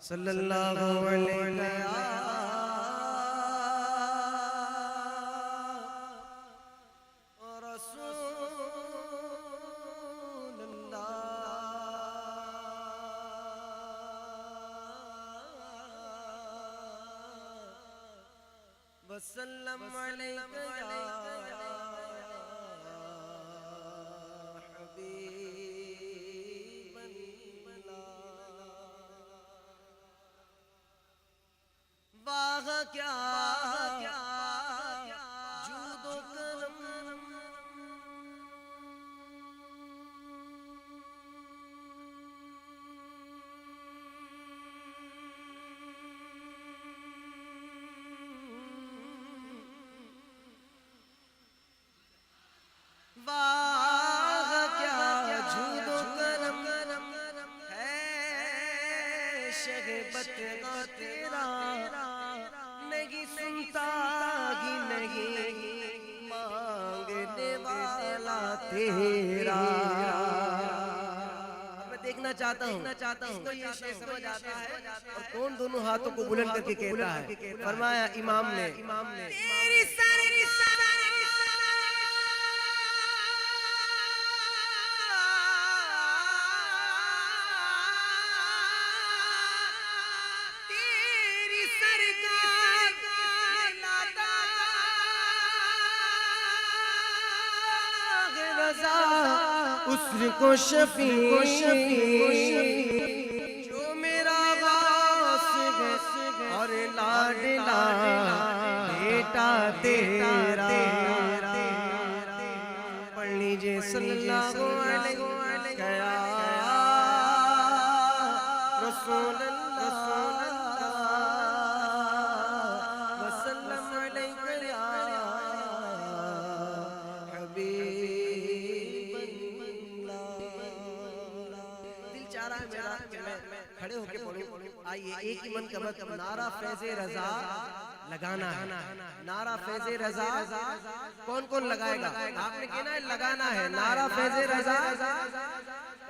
सल्लल्लाहु अलैहि वसल्लम अलैका या हबीबल्लाह। वाह क्या जूदो करम, वाह क्या जूदो करम है शहबत का तेरा, नहीं सुनता ही नहीं मांगने वाला तेरा। मैं देखना चाहता हूँ इसको ये शेर समझ आता है और कौन दोनों हाथों को बुलंद करके कहता है। फरमाया इमाम ने तेरी उसको शफी जो मेरा गास और लाडला बेटा तेरा। पढ़ लीजिए सल्लल्लाहु अलैहि रसूल वसल्लम अलैका या खड़े होके पढ़ो। आइए एक ही मन कब नारा फैज़े रज़ा लगाना है। नारा फैज़े रज़ा कौन कौन लगाएगा? आपने कहना है लगाना है नारा फैज़े रज़ा।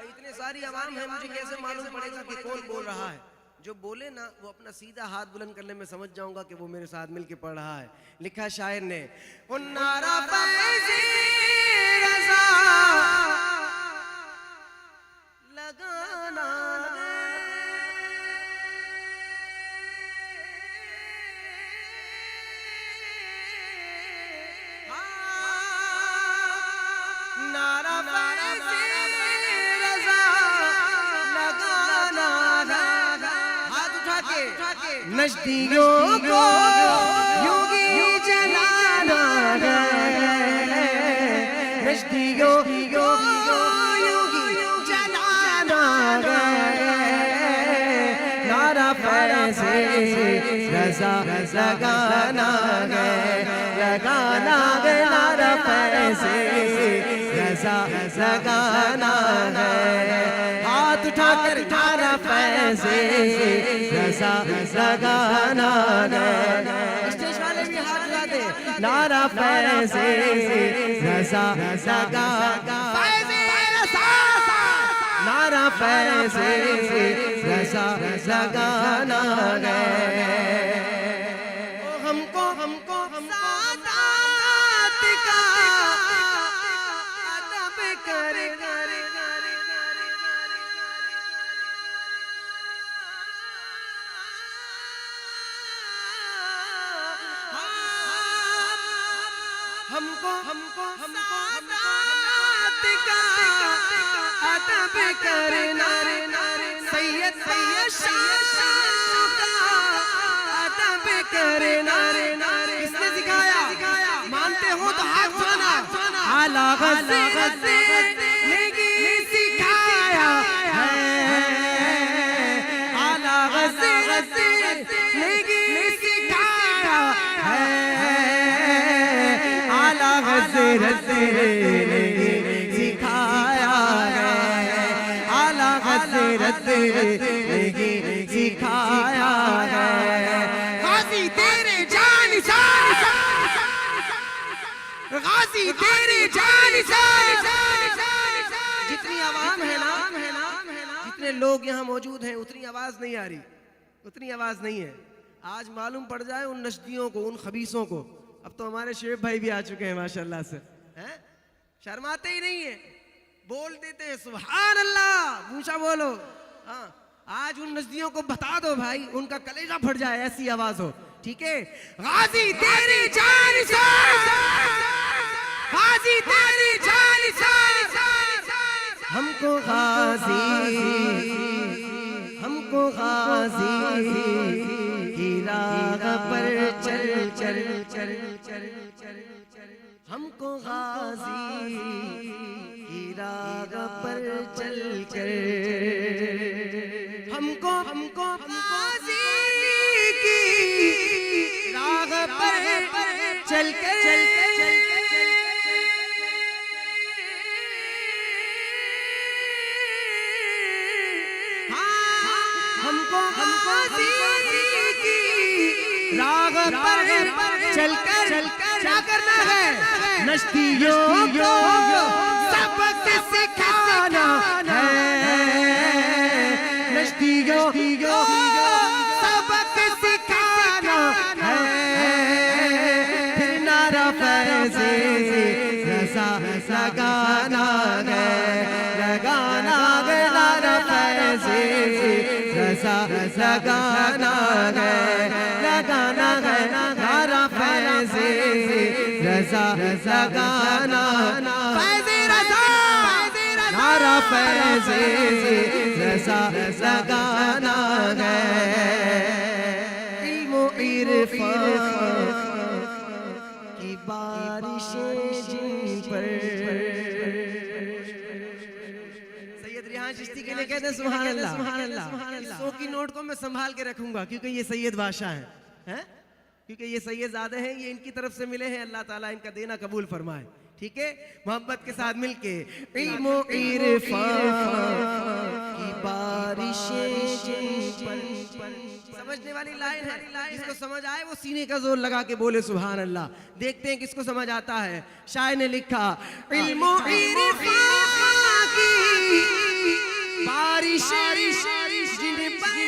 इतने सारी आवाम है, मुझे कैसे मालूम पड़ेगा कि कौन बोल रहा है? जो बोले ना वो अपना सीधा हाथ बुलंद करने में समझ जाऊंगा कि वो मेरे साथ मिलके पढ़ रहा है। लिखा शायर ने नारा फैज़े रज़ा लगाना नारा फैज़े रज़ा लगाना, हाथ उठा के नज़दीकों को यूं ही जलाना है, नज़दीकों को यूं ही जलाना है। नारा फैज़े रज़ा लगाना है, लगाना है नारा फैज़े रज़ा लगाना है। हाथ उठाकर नारा फैज़े रज़ा लगाना है। स्टेज वाले भी हाथ उठा दे। नारा फैज़े रज़ा लगाना, नारा फैज़े रज़ा लगाना है। हमको सादात का अदब कर हमको सादात का अदब करना, सैयद शाह का अदब करना। किसने सिखाया? मानते हो तो हाथ उठाना। आला हज़रत ने सिखाया है, आला हज़रत ने सिखाया है, आला हज़रत ने सिखाया है, आला हज़रत ने सिखाया है। गाज़ी तेरे जान गाज़ी तेरे जान जितनी आवाम है ना, जितने लोग यहाँ मौजूद हैं उतनी आवाज नहीं आ रही। उतनी आवाज नहीं है। आज मालूम पड़ जाए उन नशदियों को, उन खबीसों को। अब तो हमारे शेब भाई भी आ चुके हैं माशाल्लाह से, हैं? शर्माते ही नहीं है, बोल देते हैं सुभान अल्लाह, ऊंचा बोलो। हाँ, आज उन नजदियों को बता दो भाई, उनका कलेजा फट जाए, ऐसी आवाज हो। ठीक है, गाजी तेरी जान से, गाजी तेरी जान से, हमको गाजी, हमको गाजी की राह पर चल चल चल चल चल, हमको गाजी की राह पर चल चल, हमको हमको गाजी की राह पर चल कर चलकर क्या करना है? नश्तियों को सबक सिखाना है, नश्तियों को सबक सिखाना है, फिर नारा फैज़े रज़ा लगाना है, लगाना है नारा फैज़े रज़ा लगाना है, लगाना है नारा फैज़े रज़ा लगाना, फैज़े रज़ा नारा फैज़े रज़ा लगाना है। इल्म इरफ़ान की बारिशें जिन पर, सैयद रिहान चिश्ती के लिए कहते हैं सुभान अल्लाह, सुभान अल्लाह। 100 की नोट को मैं संभाल के रखूंगा क्योंकि ये सैयद बादशाह हैं, क्योंकि ये सैयदजादे हैं, ये इनकी तरफ से मिले हैं, अल्लाह ताला इनका देना कबूल फरमाए। ठीक है, मोहब्बत के साथ मिलके इल्म इरफ़ान की बारिशें जिन पर, समझने वाली लाइन है, जिसको समझ आए वो सीने का जोर लगा के बोले सुभान अल्लाह। देखते हैं किसको समझ आता है। शायर ने लिखा इल्म इरफ़ान की बारिशें जिन पर,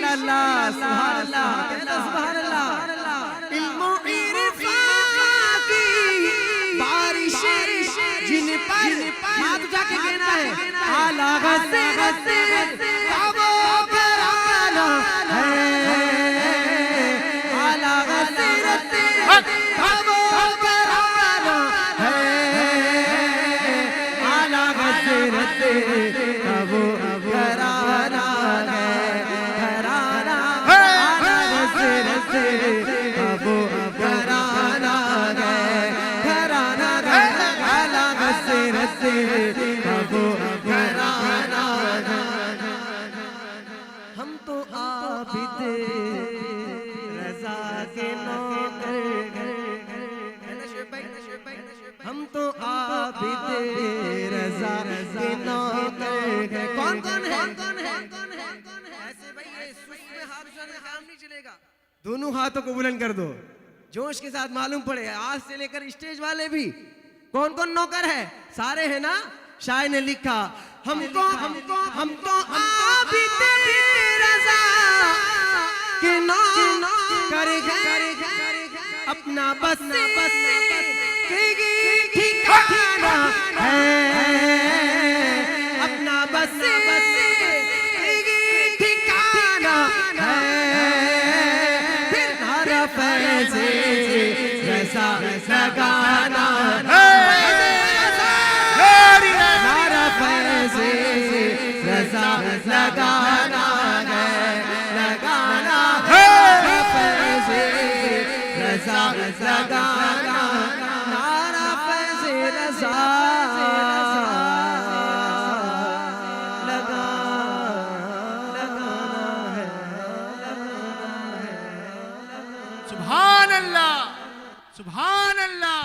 अल्लाह सुभान अल्लाह सुभान अल्लाह। इल्म इरफ़ान की बारिशें जिन पर, हाथ जाके कहना है आला गज़े वो कराना है, आला गज़े वो कराना है, आला गज़े वो कराना है, अबो घराना गए, घराना गए, आला गज़े अबो घराना गए। हम तो आबिद रज़ा के नौकर, हम तो आबिद रज़ा के नौकर। कौन कौन है? ऐसे भाई ये सुस्त में हाथ उठाने काम नहीं चलेगा, दोनों हाथों को बुलंद कर दो, जोश के साथ मालूम पड़े। आज से लेकर स्टेज वाले भी कौन कौन नौकर है, सारे हैं ना। शायर ने लिखा हमको हमको हमको आबिद रज़ा के नौकर अपना बस ठिकाना है, अपना बस ठिकाना है, फिर नारा फैज़े रज़ा लगाना है, नारा फैज़े रज़ा लगाना है, लगाना है फैज़े रज़ा लगाना, नारा फैज़े रज़ा सुभान अल्लाह, सुभान अल्लाह।